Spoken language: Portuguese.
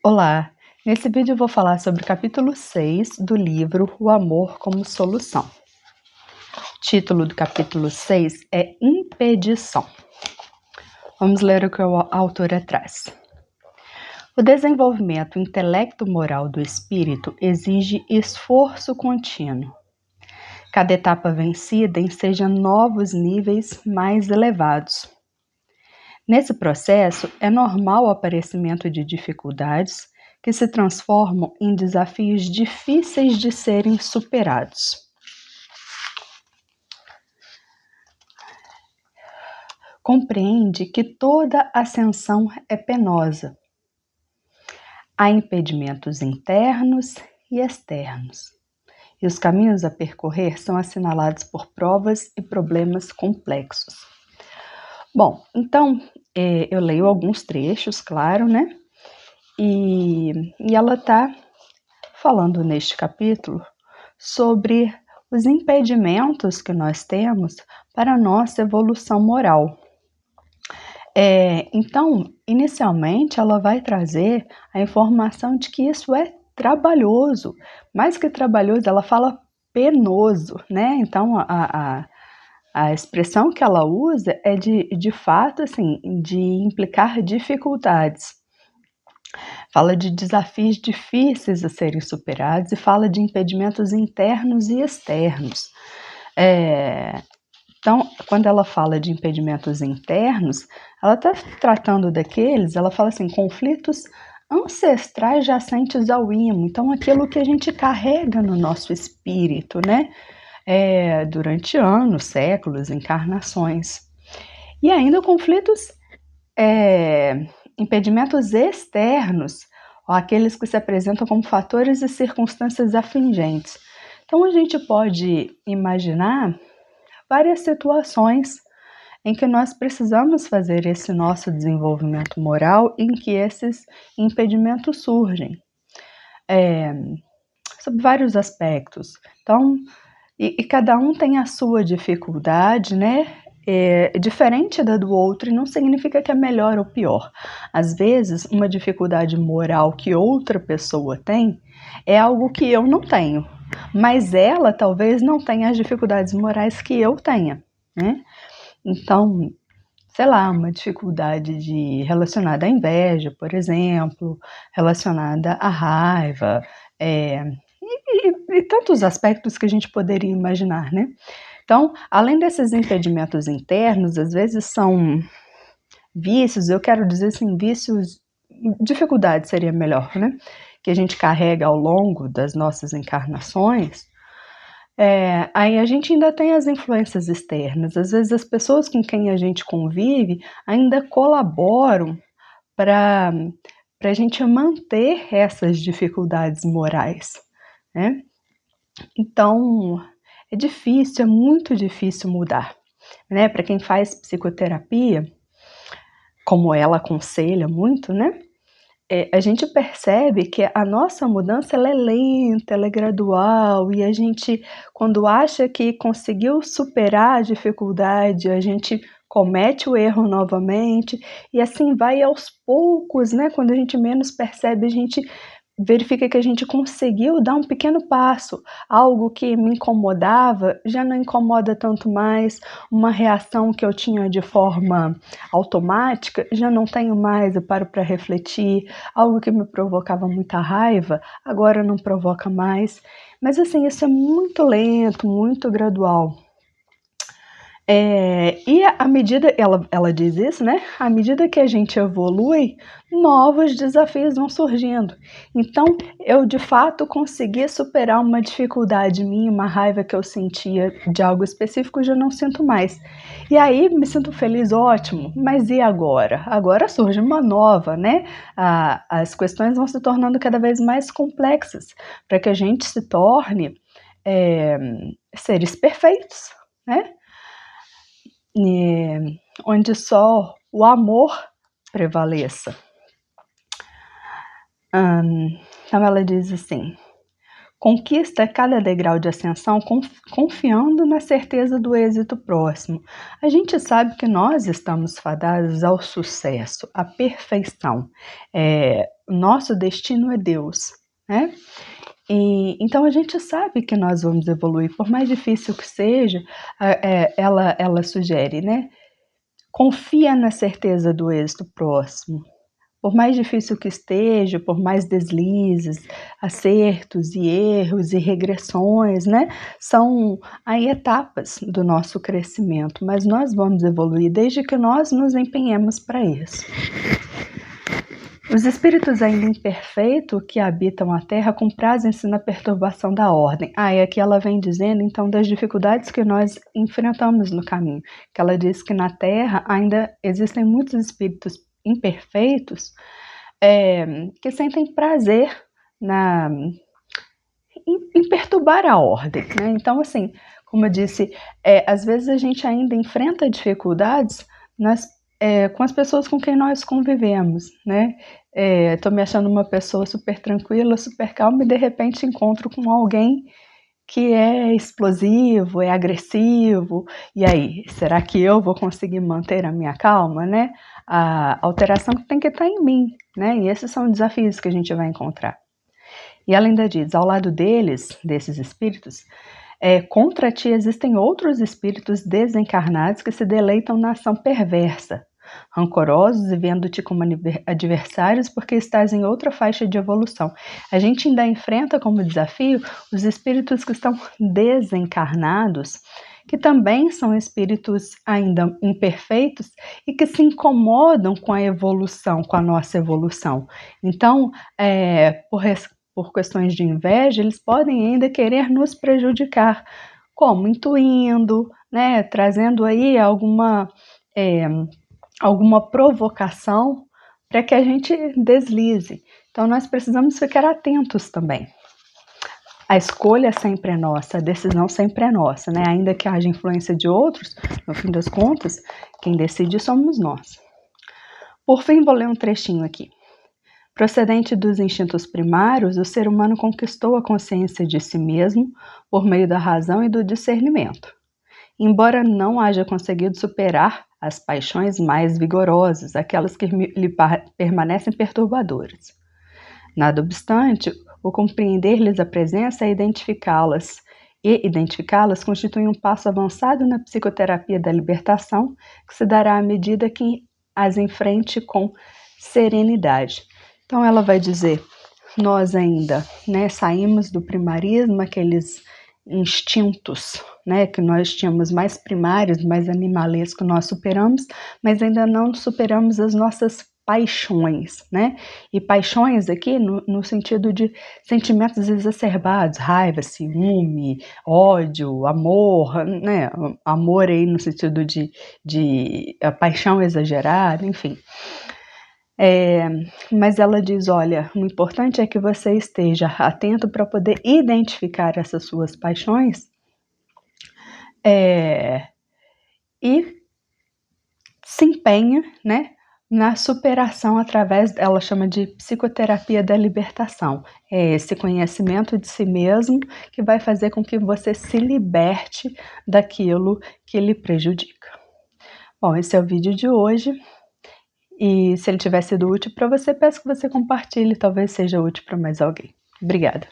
Olá! Nesse vídeo eu vou falar sobre o capítulo 6 do livro O Amor como Solução. O título do capítulo 6 é Impedição. Vamos ler o que a autora traz. O desenvolvimento intelecto-moral do espírito exige esforço contínuo. Cada etapa vencida enseja novos níveis mais elevados. Nesse processo, é normal o aparecimento de dificuldades que se transformam em desafios difíceis de serem superados. Compreende que toda ascensão é penosa. Há impedimentos internos e externos, e os caminhos a percorrer são assinalados por provas e problemas complexos. Bom, então, eu leio alguns trechos, claro, né? E ela está falando neste capítulo sobre os impedimentos que nós temos para a nossa evolução moral. Então, inicialmente, ela vai trazer a informação de que isso é trabalhoso. Mais que trabalhoso, ela fala penoso, né? Então, a expressão que ela usa é de fato, assim, de implicar dificuldades. Fala de desafios difíceis a serem superados e fala de impedimentos internos e externos. Então, quando ela fala de impedimentos internos, ela está tratando daqueles, ela fala assim, conflitos ancestrais jacentes ao imo. Então, aquilo que a gente carrega no nosso espírito, né? Durante anos, séculos, encarnações. E ainda conflitos, impedimentos externos, ou aqueles que se apresentam como fatores e circunstâncias afligentes. Então, a gente pode imaginar várias situações em que nós precisamos fazer esse nosso desenvolvimento moral, em que esses impedimentos surgem, sob vários aspectos. Então, e cada um tem a sua dificuldade, né? Diferente da do outro, e não significa que é melhor ou pior. Às vezes, uma dificuldade moral que outra pessoa tem é algo que eu não tenho, mas ela talvez não tenha as dificuldades morais que eu tenha, né? Então, sei lá, uma dificuldade relacionada à inveja, por exemplo, relacionada à raiva, e tantos aspectos que a gente poderia imaginar, né? Então, além desses impedimentos internos, às vezes são vícios, eu quero dizer assim, vícios, dificuldade seria melhor, né? Que a gente carrega ao longo das nossas encarnações. Aí a gente ainda tem as influências externas. Às vezes as pessoas com quem a gente convive ainda colaboram para a gente manter essas dificuldades morais, né? Então, é difícil, é muito difícil mudar, né? Para quem faz psicoterapia, como ela aconselha muito, né? A gente percebe que a nossa mudança ela é lenta, ela é gradual, e a gente, quando acha que conseguiu superar a dificuldade, a gente comete o erro novamente, e assim vai aos poucos, né? Quando a gente menos percebe, a gente verifica que a gente conseguiu dar um pequeno passo, algo que me incomodava já não incomoda tanto mais, uma reação que eu tinha de forma automática já não tenho mais, eu paro para refletir, algo que me provocava muita raiva agora não provoca mais, mas assim, isso é muito lento, muito gradual. E à medida, ela diz isso, né? À medida que a gente evolui, novos desafios vão surgindo. Então, eu de fato consegui superar uma dificuldade minha, uma raiva que eu sentia de algo específico, já não sinto mais. E aí me sinto feliz, ótimo, mas e agora? Agora surge uma nova, né? As questões vão se tornando cada vez mais complexas, para que a gente se torne seres perfeitos, né? Onde só o amor prevaleça. Então ela diz assim, Conquista cada degrau de ascensão confiando na certeza do êxito próximo. A gente sabe que nós estamos fadados ao sucesso, à perfeição. Nosso destino é Deus, né? Então a gente sabe que nós vamos evoluir, por mais difícil que seja, ela sugere, né? Confia na certeza do êxito próximo. Por mais difícil que esteja, por mais deslizes, acertos e erros e regressões, né? São aí etapas do nosso crescimento, mas nós vamos evoluir desde que nós nos empenhemos para isso. Os espíritos ainda imperfeitos que habitam a Terra comprazem-se na perturbação da ordem. E aqui ela vem dizendo, então, das dificuldades que nós enfrentamos no caminho. Que ela diz que na Terra ainda existem muitos espíritos imperfeitos que sentem prazer em perturbar a ordem, né? Então, assim, como eu disse, às vezes a gente ainda enfrenta dificuldades com as pessoas com quem nós convivemos, né? Tô me achando uma pessoa super tranquila, super calma e de repente encontro com alguém que é explosivo, é agressivo, e aí, será que eu vou conseguir manter a minha calma, né? A alteração tem que estar em mim, né? E esses são desafios que a gente vai encontrar. E ela ainda diz, ao lado desses espíritos, contra ti existem outros espíritos desencarnados que se deleitam na ação perversa, rancorosos e vendo-te como adversários porque estás em outra faixa de evolução. A gente ainda enfrenta como desafio os espíritos que estão desencarnados, que também são espíritos ainda imperfeitos e que se incomodam com a evolução, com a nossa evolução. Então, por questões de inveja, eles podem ainda querer nos prejudicar, como intuindo, né, trazendo aí alguma provocação para que a gente deslize. Então, nós precisamos ficar atentos também. A escolha sempre é nossa, a decisão sempre é nossa, né? Ainda que haja influência de outros, no fim das contas, quem decide somos nós. Por fim, vou ler um trechinho aqui. Procedente dos instintos primários, o ser humano conquistou a consciência de si mesmo por meio da razão e do discernimento. Embora não haja conseguido superar as paixões mais vigorosas, aquelas que lhe permanecem perturbadoras. Nada obstante, o compreender-lhes a presença e identificá-las constitui um passo avançado na psicoterapia da libertação, que se dará à medida que as enfrente com serenidade. Então ela vai dizer, nós ainda, né, saímos do primarismo, aqueles instintos, né, que nós tínhamos mais primários, mais animalescos, nós superamos, mas ainda não superamos as nossas paixões, né? E paixões aqui no sentido de sentimentos exacerbados, raiva, ciúme, ódio, amor, né? Amor aí no sentido de paixão exagerada, enfim. Mas ela diz, olha, o importante é que você esteja atento para poder identificar essas suas paixões e se empenha, né, na superação através, ela chama de psicoterapia da libertação. É esse conhecimento de si mesmo que vai fazer com que você se liberte daquilo que lhe prejudica. Bom, esse é o vídeo de hoje. E se ele tiver sido útil para você, peço que você compartilhe, talvez seja útil para mais alguém. Obrigada.